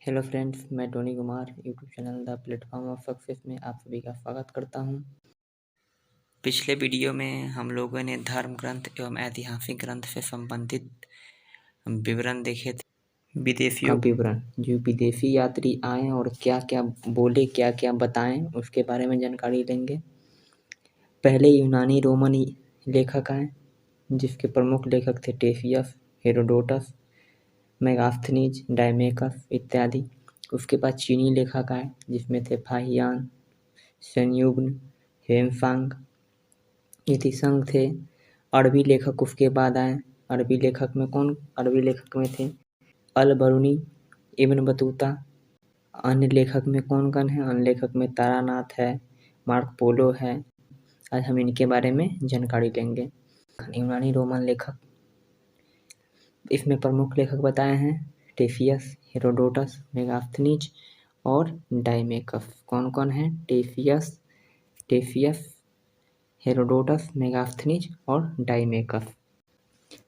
Hello friends, मैं Tony Kumar YouTube channel the platform of success में आप सभी का स्वागत करता हूं। पिछले वीडियो में हम लोगों ने धर्म ग्रंथ एवं ऐतिहासिक ग्रंथ से संबंधित विवरण देखे थे। विदेशियों का विवरण, जो विदेशी यात्री आए और क्या क्या बोले, क्या क्या बताएं, उसके बारे में जानकारी लेंगे। पहले यूनानी रोमन लेखक आए, जिसके प्रमुख लेखक थे टेफियस, हेरोडोटस, मेगास्थनीज, डायमेकस इत्यादि। उसके बाद चीनी लेखक आए, जिसमें थे फाहियान, संयुग्न, हेमसांग, यतिसंग थे। अरबी लेखक उसके बाद आए। अरबी लेखक में थे अल बरूनी, इब्न बतूता। अन्य लेखक में कौन कौन है? अन्य लेखक में तारानाथ है, मार्क पोलो है। आज हम इनके बारे में जानकारी लेंगे। यूनानी रोमन लेखक, इसमें प्रमुख लेखक बताए हैं टेफियस, हेरोडोटस, मेगास्थनीज और डायमेकस। कौन कौन है? टेफियस, हेरोडोटस, मेगास्थनीज और डायमेकस।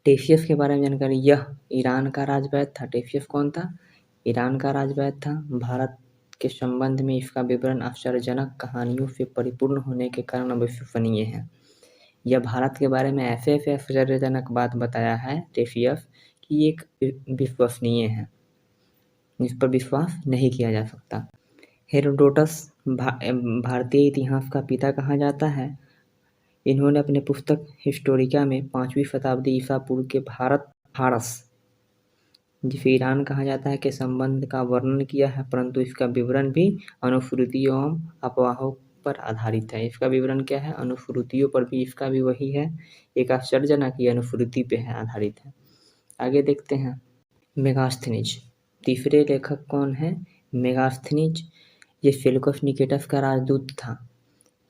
टेफियस के बारे में जानकारी, यह ईरान का राजवैद्य था। टेफियस कौन था? ईरान का राजवैद्य था। भारत के संबंध में इसका विवरण आश्चर्यजनक कहानियों से परिपूर्ण होने के कारण अविश्वसनीय है। यह भारत के बारे में ऐसे आश्चर्यजनक बात बताया है टेफियस कि एक विश्वसनीय है, जिस पर विश्वास नहीं किया जा सकता। हेरोडोटस भारतीय इतिहास का पिता कहा जाता है। इन्होंने अपने पुस्तक हिस्टोरिका में 5वीं शताब्दी ईसा पूर्व के फारस, जिसे ईरान कहा जाता है, के संबंध का वर्णन किया है, परंतु इसका विवरण भी अनुश्रुतियों एवं अफवाहों पर आधारित है। इसका विवरण क्या है? अनुश्रुतियों पर भी इसका भी वही है, एक आश्चर्यजनक अनुश्रुति पे है, आधारित है। आगे देखते हैं। मेगास्थनीज, तीसरे लेखक कौन है? मेगास्थनीज ये सेल्यूकस निकेटस का राजदूत था।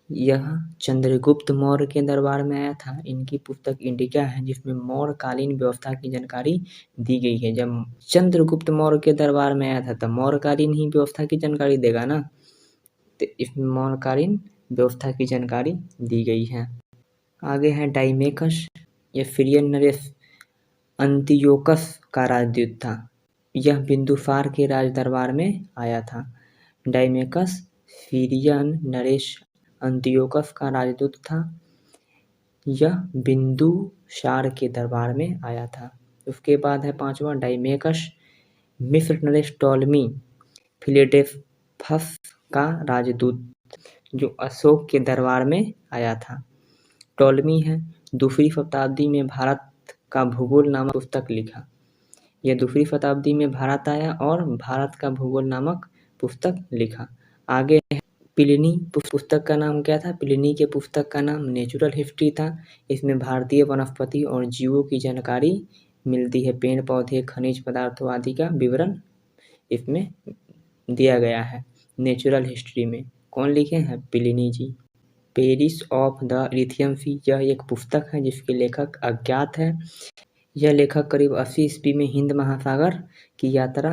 यह चंद्रगुप्त मौर्य के दरबार में आया था। इनकी पुस्तक इंडिका है, जिसमें मौर्यकालीन व्यवस्था की जानकारी दी गई है। जब चंद्रगुप्त मौर्य के दरबार में आया था तब मौर्यकालीन ही व्यवस्था की जानकारी देगा ना, तो इसमें मौर्यकालीन व्यवस्था की जानकारी दी गई है। आगे है डायमेकस, यह सीरियन नरेश अंतियोकस का राजदूत था। यह बिंदुसार के राज दरबार में आया था। डायमेकस सीरियन नरेश अंतियोकस का राजदूत था। यह बिंदुसार के दरबार में आया था। उसके बाद है 5वां डायमेकस मिस्र नरेश टॉलमी फिलेडेल्फस का राजदूत, जो अशोक के दरबार में आया था। टॉलमी है 2वीं शताब्दी में भारत का भूगोल नामक पुस्तक लिखा। यह 2वीं शताब्दी में भारत आया और भारत का भूगोल नामक पुस्तक लिखा। आगे प्लिनी, पुस्तक का नाम क्या था? प्लिनी के पुस्तक का नाम नेचुरल हिस्ट्री था। इसमें भारतीय वनस्पति और जीवों की जानकारी मिलती है। पेड़ पौधे, खनिज पदार्थों आदि का विवरण इसमें दिया गया है। नेचुरल हिस्ट्री में कौन लिखे हैं? Pliny ji. Periplus of the Erythraean sea, यह एक पुस्तक है जिसके लेखक अज्ञात है। यह लेखक करीब 80 ईस्वी में हिंद महासागर की यात्रा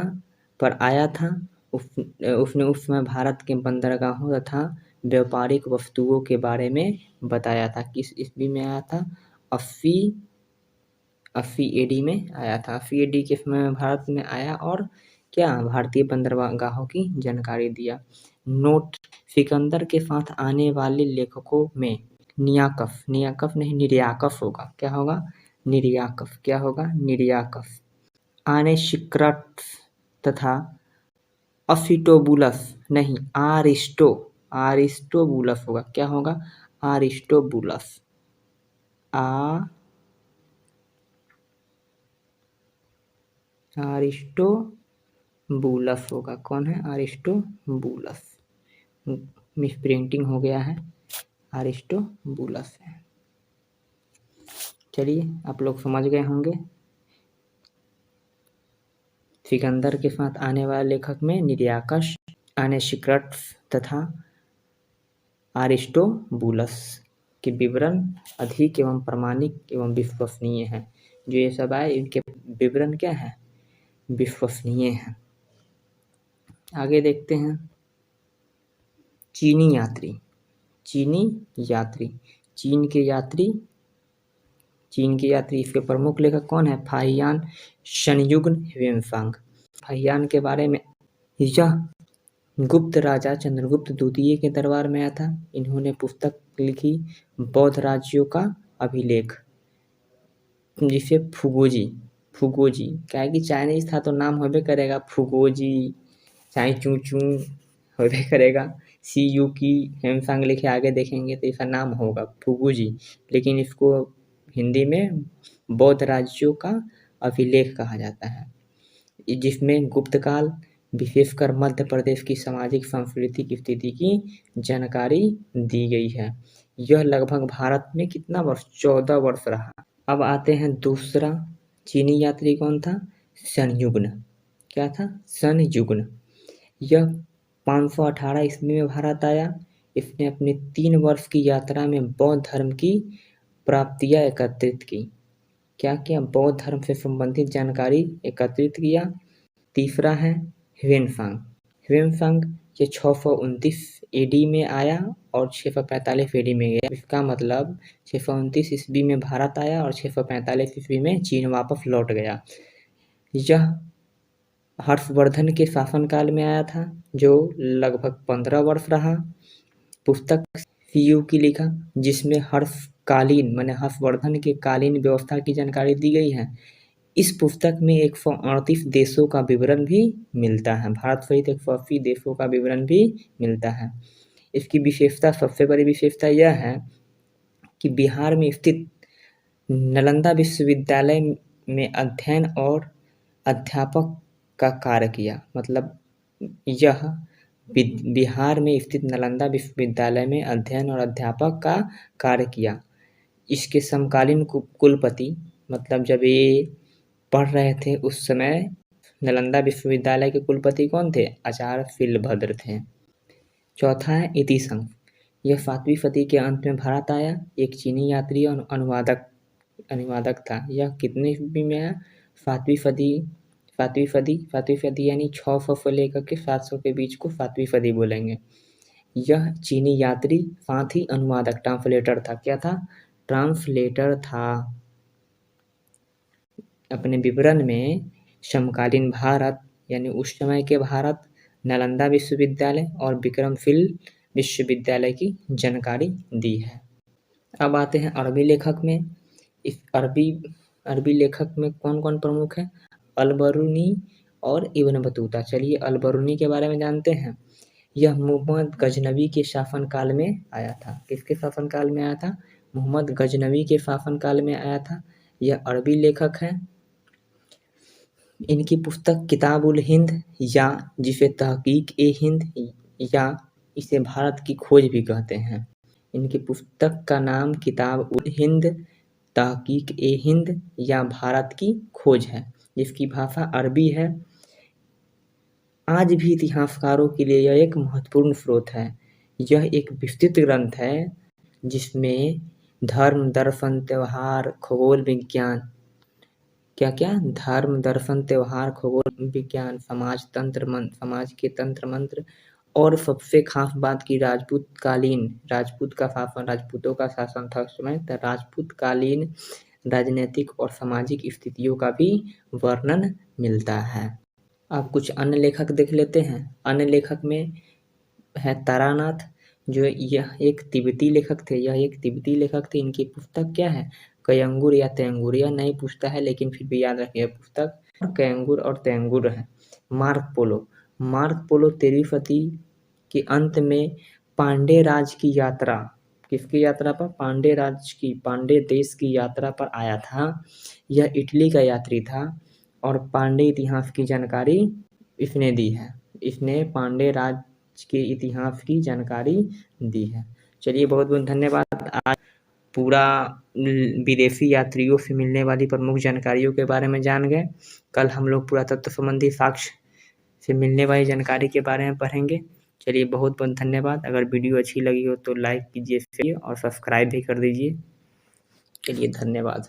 पर आया था। उसने उस समय भारत के बंदरगाहों तथा व्यापारिक वस्तुओं के बारे में बताया था। किस ईस्वी में आया था? 80 एडी में आया था। 80 एडी के समय में भारत में आया और क्या? भारतीय बंदरगाहों की जानकारी दिया। नोट, सिकंदर के साथ आने वाले लेखकों में निर्याकस नहीं, निर्याकस होगा। क्या होगा? निर्याकस। क्या होगा? निर्याकस। आनेसिक्राटस तथा अफिटोबुलस नहीं, आरिस्टोबुलस होगा। क्या होगा? आरिस्टोबुलस। आरिस्टोबुलस होगा। कौन है? आरिस्टोबुलस। मिसप्रिंटिंग हो गया है, आरिस्टोबुलस है। चलिए, आप लोग समझ गए होंगे। सिकंदर के साथ आने वाले लेखक में निर्याकस, आनेसिक्राटस तथा आरिस्टोबुलस के विवरण अधिक एवं प्रामाणिक एवं विश्वसनीय है। जो ये सब आए इनके विवरण क्या है? विश्वसनीय है। आगे देखते हैं। चीनी यात्री, इसके प्रमुख लेखक कौन है? फाहियान, संयुग्न, हेमसांग। फाहियान के बारे में यह गुप्त राजा चंद्रगुप्त द्वितीय के दरबार में आया था। इन्होंने पुस्तक लिखी बौद्ध राज्यों का अभिलेख, जिसे फुगोजी क्या है कि चाइनीज था तो नाम होबे करेगा, फुगोजी चाहे चू चू होबे करेगा। CU की हेमसांग लिखे आगे देखेंगे तो इसका नाम होगा फुगोजी, लेकिन इसको हिंदी में बौद्ध राज्यों का अभिलेख कहा जाता है, जिसमें गुप्त काल विशेषकर मध्य प्रदेश की सामाजिक सांस्कृतिक स्थिति की जानकारी दी गई है। यह लगभग भारत में कितना वर्ष 14 वर्ष रहा। अब आते हैं दूसरा चीनी यात्री कौन था? संयुग्न। क्या था? संयुग्न। यह 518 ईस्वी में भारत आया। इसने अपनी 3 वर्ष की यात्रा में बौद्ध धर्म की प्राप्तियां एकत्रित की। क्या किया? बौद्ध धर्म से संबंधित जानकारी एकत्रित किया। तीसरा है ह्वेनसांग। ये 629 AD में आया और 645 AD में गया। इसका मतलब 629 ईस्वी में भारत आया और 645 ईस्वी में चीन वापस लौट गया। यह हर्षवर्धन के शासनकाल में आया था, जो लगभग 15 वर्ष रहा। पुस्तक CU की लिखा, जिसमें हर्षवर्धन के कालीन व्यवस्था की जानकारी दी गई है। इस पुस्तक में 138 देशों का विवरण भी मिलता है। भारत सहित 180 देशों का विवरण भी मिलता है। इसकी विशेषता, सबसे बड़ी विशेषता यह है कि बिहार में स्थित नालंदा विश्वविद्यालय में अध्ययन और अध्यापक का कार्य किया। मतलब यह बिहार में स्थित नालंदा विश्वविद्यालय में अध्ययन और अध्यापक का कार्य किया। इसके समकालीन कुलपति, मतलब जब ये पढ़ रहे थे उस समय नालंदा विश्वविद्यालय के कुलपति कौन थे? आचार्य शीलभद्र थे। चौथा है इतिसंग। यह 7वीं सदी के अंत में भारत आया। एक चीनी यात्री और अनुवादक था। यह कितने ईस्वी में आया? 7वीं सदी यानी 600 से लेकर के 700 के बीच को 7वीं सदी बोलेंगे। यह चीनी यात्री साथ ही अनुवादक, ट्रांसलेटर था। क्या था? ट्रांसलेटर था। अपने विवरण में समकालीन भारत यानी उस समय के भारत, नालंदा विश्वविद्यालय और विक्रमशिला विश्वविद्यालय की जानकारी दी है। अब आते हैं अरबी लेखक में। इस अरबी लेखक में कौन कौन प्रमुख है? अल-बरूनी और इब्न बतूता। चलिए अल-बरूनी के बारे में जानते हैं। यह मुहम्मद गजनवी के शासनकाल में आया था। किसके शासनकाल में आया था? मुहम्मद गजनवी के शासनकाल में आया था। यह अरबी लेखक है। इनकी पुस्तक किताब-उल हिंद, या जिसे तहकीक-ए-हिंद या इसे भारत की खोज भी कहते हैं। इनकी पुस्तक का नाम किताब-उल हिंद, तहकीक-ए-हिंद या भारत की खोज है, जिसकी भाषा अरबी है। आज भी इतिहासकारों के लिए यह एक महत्वपूर्ण स्रोत है। यह एक विस्तृत ग्रंथ है जिसमें धर्म, दर्शन, त्योहार, खगोल विज्ञान, धर्म, दर्शन, त्योहार, खगोल विज्ञान, समाज के तंत्र मंत्र और सबसे खास बात की राजपूतों का शासन था उस समय, तो राजपूतकालीन राजनीतिक और सामाजिक स्थितियों का भी वर्णन मिलता है। अब कुछ अन्य लेखक देख लेते हैं। अन्य लेखक में है तारानाथ, जो यह एक तिब्बती लेखक थे। इनकी पुस्तक क्या है? कयंगुर या तैंगुर। यह नहीं पूछता है लेकिन फिर भी याद रखिए पुस्तक कयंगुर और तैंगुर है। मार्क पोलो 13वीं सदी के अंत में पांडे राज की यात्रा, किसकी यात्रा पर? पांडे देश की यात्रा पर आया था। यह इटली का यात्री था और पांडे इतिहास की जानकारी इसने दी है। इसने पांडे राज के इतिहास की जानकारी दी है। चलिए बहुत बहुत धन्यवाद। आज पूरा विदेशी यात्रियों से मिलने वाली प्रमुख जानकारियों के बारे में जान गए। कल हम लोग पुरातत्व संबंधी साक्ष्य से मिलने वाली जानकारी के बारे में पढ़ेंगे। चलिए बहुत बहुत धन्यवाद। अगर वीडियो अच्छी लगी हो तो लाइक कीजिए और सब्सक्राइब भी कर दीजिए। चलिए धन्यवाद।